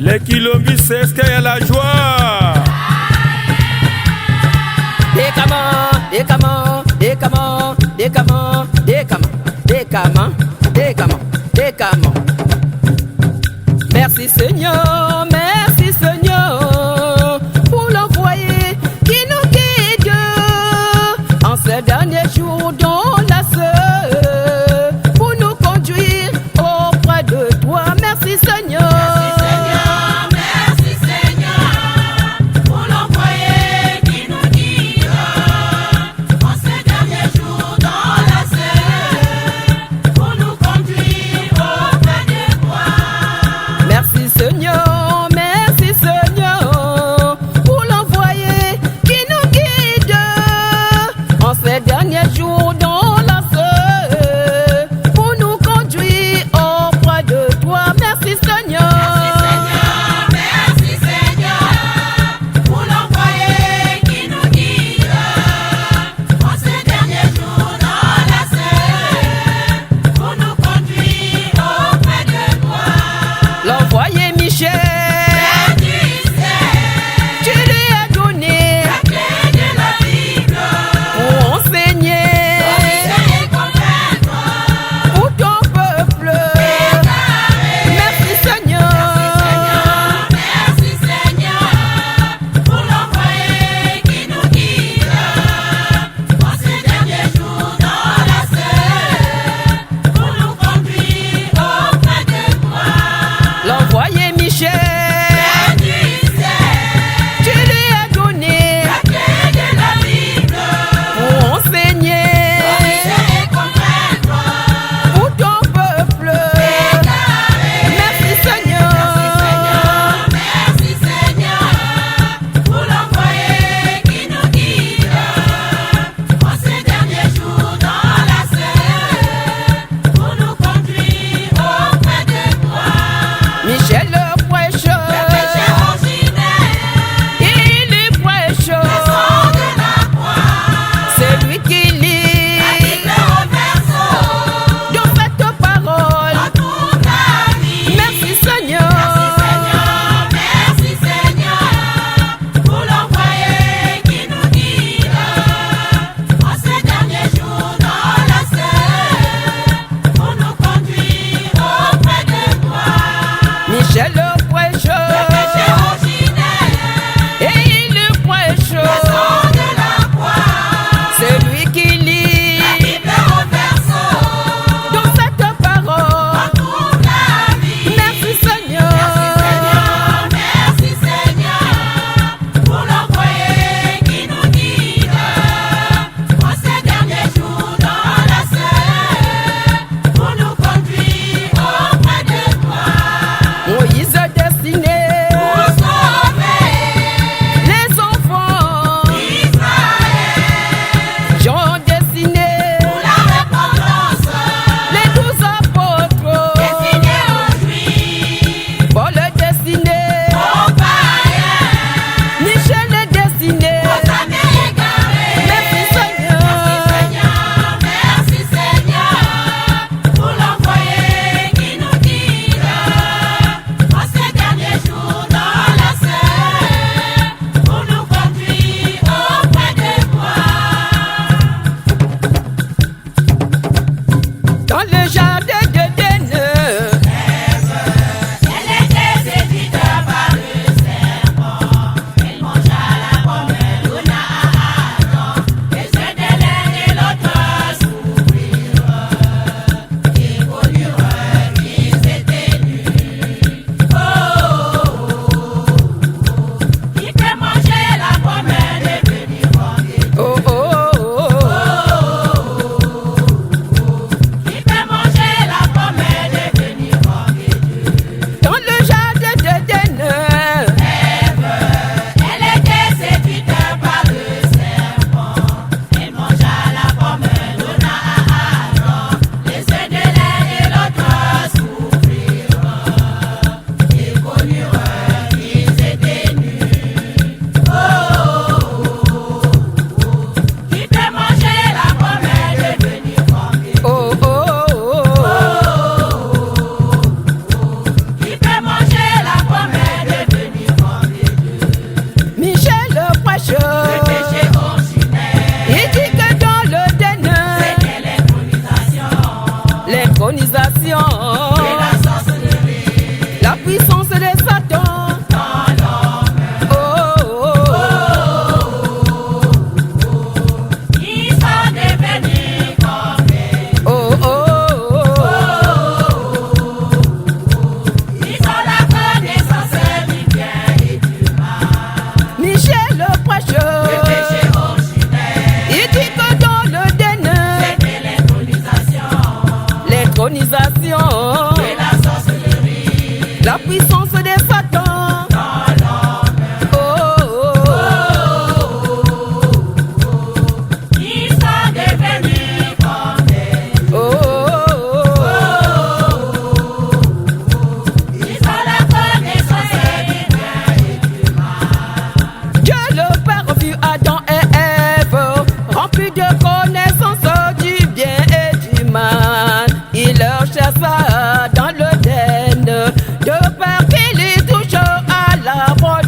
Les kilombi s'esquillent à la joie. Merci Seigneur, merci Seigneur pour l'envoyer qui nous guide en ces derniers jours dans la seule pour nous conduire auprès de toi. Merci Seigneur. Seigneur,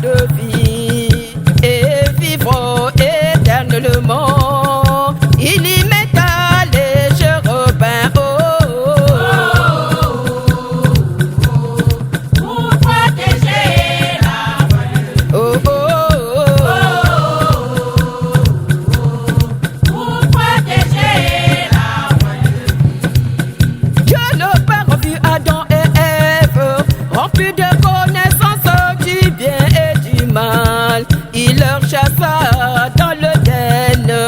de vie et vivre éternellement. Il y mettra les chérubins pour protéger la voie de vie. Pour protéger la voie de vie. Dieu le Père vit Adam et Ève remplis de connaissances du bien et du mal. Il leur chassa dans l'Éden de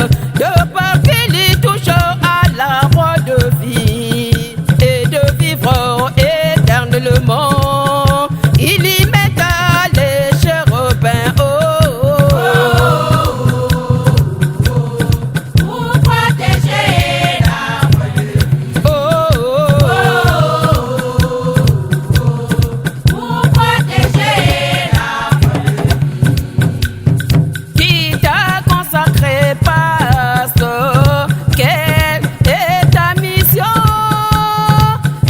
peur qu'il y touche à l'arbre de vie et de vivre éternellement. Il y mettra les chérubins Pour protéger la voie de vie. Pour protéger la voie de vie. Qui t'a consacré, pasteur? Quelle est ta mission?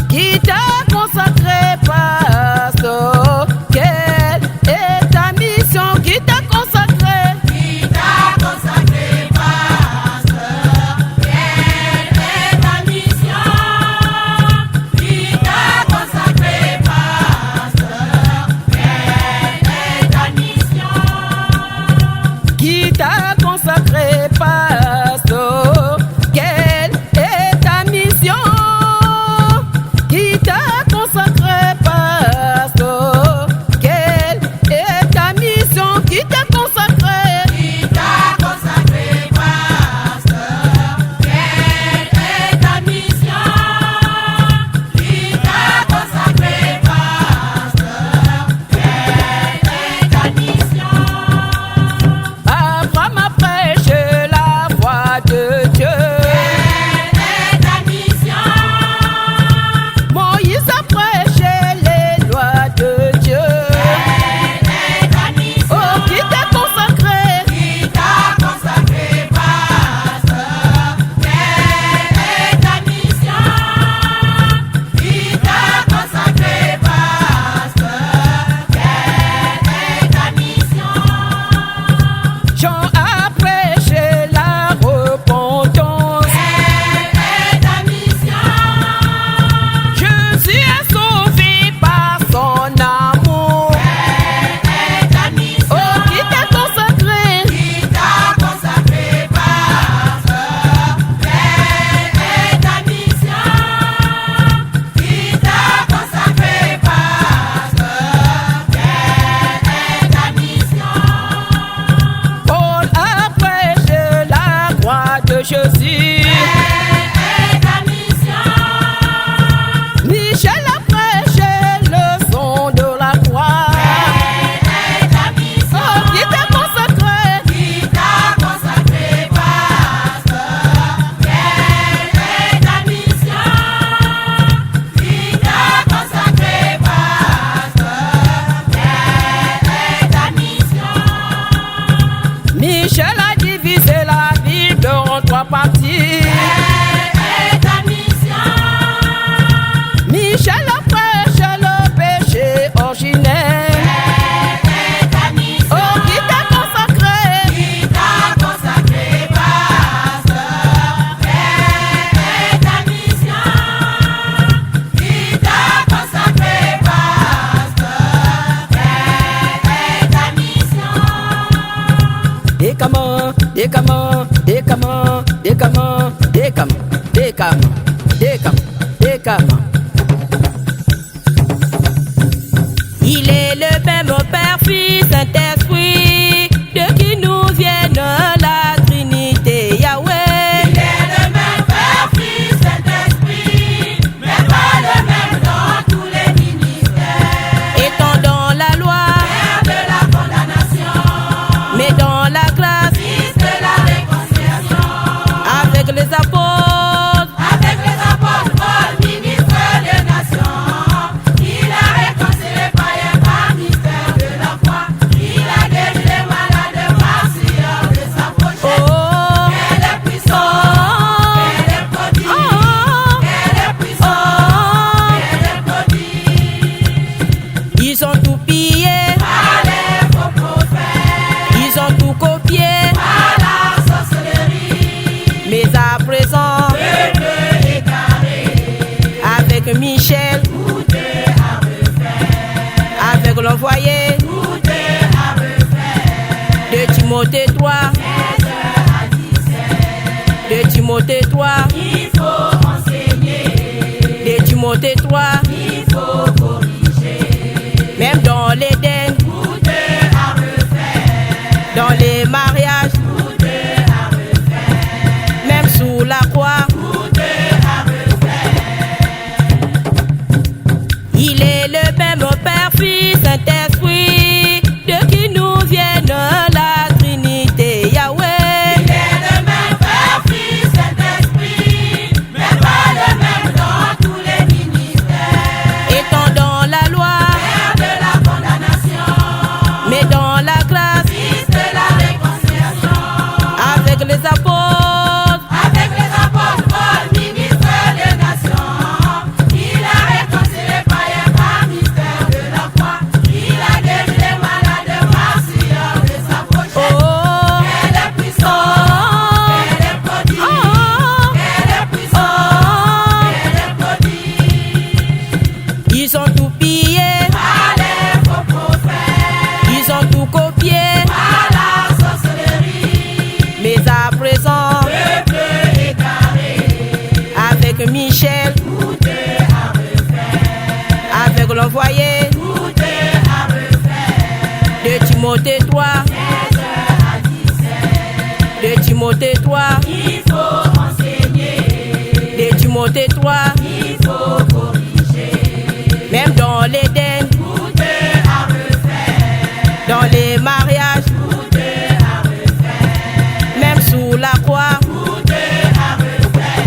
Qui t'a consacré, pasteur? Quelle est ta mission? Qui t'a consacré? Qui t'a consacré, pasteur? Quelle est ta mission? Qui t'a consacré, pasteur? Quelle est ta mission? Qui t'a consacré, pasteur? Quelle est ta mission? Qui t'a consacré, pasteur? Quelle est ta mission? Qui t'a consacré? Qui t'a consacré, pasteur? Quelle est ta mission? Qui t'a consacré, pasteur? Quelle est ta mission? Abraham a prêché la voix de Dieu. Quelle est ta mission? Moïse a prêché les lois de Dieu. Quelle est ta mission? Oh, qui t'a consacré? Qui t'a consacré, pasteur? Quelle est ta mission? Qui t'a consacré, pasteur? Quelle est ta mission? Jean a prêché la repentance. Quelle est ta mission? Jésus est sauvé par son amour. Quelle est ta mission? Oh, qui t'a consacré? Qui t'a consacré, pasteur? Quelle est ta mission? Qui t'a consacré, pasteur? Quelle est ta mission? Paul a prêché la croix de Jésus. Quelle est ta mission? Michel a prêché le son de la croix. Quelle est ta mission? Oh, qui t'a consacré? Qui t'a consacré, pasteur? Quelle est ta mission? Qui t'a consacré, pasteur? Quelle est ta mission? Michel a divisé la Bible en trois parties. Quelle est ta mission? Michel a prêché le péché originel. Quelle est ta mission? Oh, qui t'a consacré? Qui t'a consacré, pasteur? Quelle est ta mission? Qui t'a consacré, pasteur? Quelle est ta mission? Décamant, décamant, décamant, décamant, décamant, décamant, décamment, décamant. Il est le même Père, Fils, Saint-Esprit, de qui nous viennent la Trinité Yahweh. Il est le même Père, Fils, Saint-Esprit, mais pas le même dans tous les ministères. Étant dans la loi, Père de la condamnation, mais dans la grâce, Fils de la réconciliation. avec les apôtres, Avec les apôtres, Paul, ministre Timothée 3, 2 Timothée 3, il faut enseigner. 2 Timothée 3, Il faut corriger. même dans l'Éden, Tout est à refaire. dans les mariages, Tout est à refaire. même sous la croix, Tout est à refaire. il est le même Père, Fils, Saint-Esprit, de qui nous viennent la Trinité Yahweh. Il est le même Père, Fils, Saint-Esprit, mais pas le même dans tous les ministères. Étant dans la loi, Père de la condamnation, mais dans la grâce, Fils de la réconciliation. avec les apôtres, Avec les apôtres, Paul, ministre des nations, il a réconcilié païens par mystère de la foi. Il a guéri les malades par sueur de sa poche. oh, Elle est puissante, elle est prodige, oh, elle est puissante, elle est prodige. ils ont tout pillé, Par les faux prophètes, ils ont tout copié, par la sorcellerie, mais à présent, peuple égaré, avec Michel, tout est à refaire, avec l'envoyé, tout est à refaire. 2 Timothée 3, 2 Timothée 3, Il faut enseigner, 2 Timothée 3, il faut corriger, même dans l'Éden, tout est à refaire, dans les mariages, tout est à refaire, même sous la croix, tout est à refaire.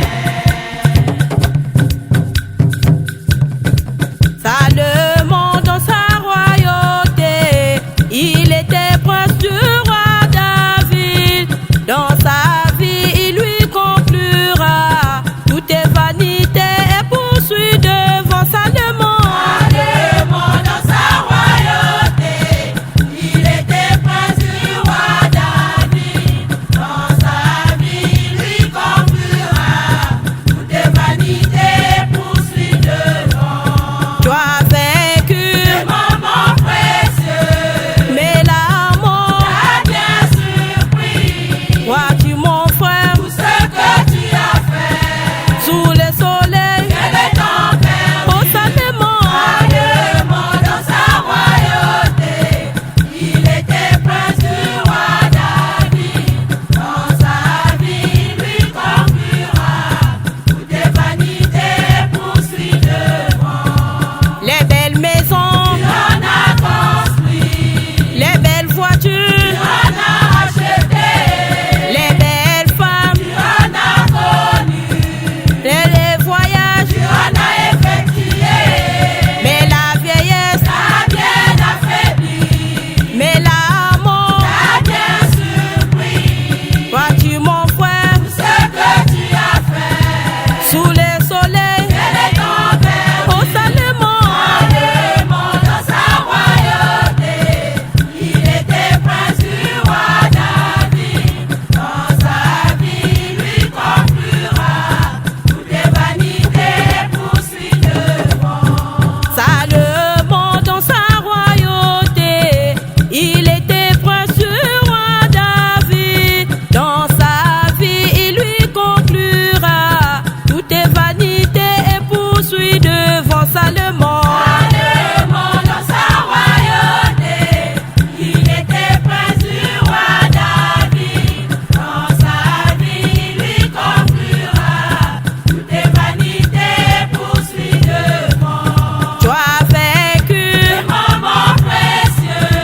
Salomon dans sa royauté, il était prince du roi David. Dans sa vie, il lui conclura, tout est vanité et poursuit devant Salomon. Salomon dans sa royauté, il était prince du roi David. Dans sa vie, lui conclura, tout est vanité, poursuit devant. Tu as vaincu, Moment précieux, mais la mort, t'as bien surpris vois-tu mon frère, tout ce que tu as fait. sous le soleil, Quel est ton père? au Salomon. Salomon dans sa royauté, il était prince du roi David. Dans sa vie, lui conclura, tout est vanité, poursuit devant. Les belles maisons, Tu en as construit, les belles tu voitures, en as acheté, les belles femmes, tu en as connu, les voyages, tu en as effectué. mais la vieillesse, T'as bien affaibli, mais la mort, t'as bien surpris vois-tu mon frère, tout ce que tu as fait. sous le soleil, Quel est ton père? au Salomon. Salomon dans sa royauté, il était prince du roi David. Dans sa vie, lui conclura, tout est vanité, poursuit devant. Salomon dans sa royauté, il était prince du roi David. Dans sa vie, il lui conclura, tout est vanité et poursuit devant Salomon. Salomon dans sa royauté, il était prince du roi David. Dans sa vie, lui conclura, tout est vanité, poursuit devant. Tu as vaincu, Moment précieux,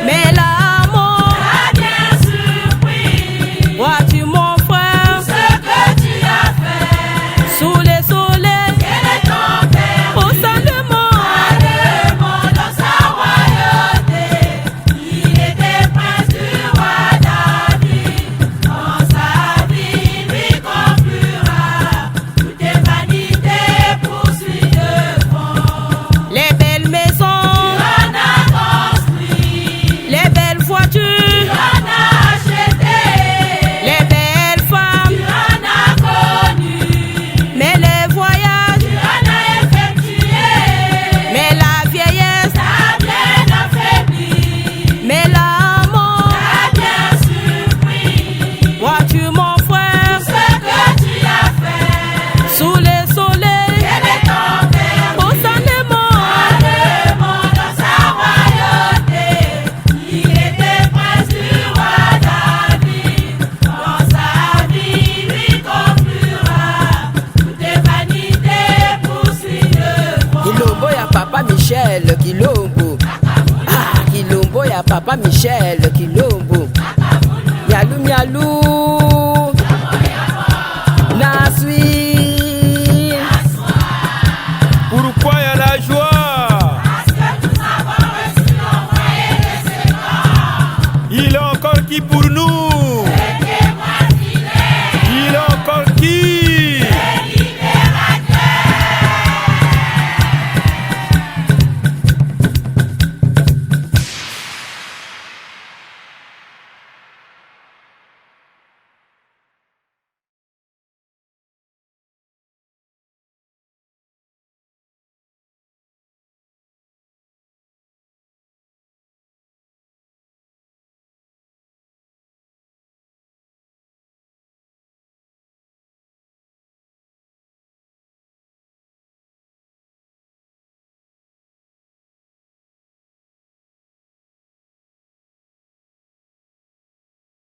mais la mort, t'as bien surpris vois-tu mon frère, ce que tu as fait. sous le soleil, Quel est ton père? au Salomon. Salomon dans sa royauté, il était prince du roi David. Dans sa vie, lui conclura, tout est vanité, poursuit devant. Les belles maisons, Tu en as construit, les belles voitures, tu en as acheté, les belles femmes, tu en as connu, mais les voyages, tu en as effectué. mais la vieillesse, T'as bien affaibli, mais la mort, t'as bien Michel Kilombo, Mialou Mialou, Nasui. Pourquoi il y a la joie? Parce que nous avons reçu l'envoyé de ses corps. Il est encore qui pour nous?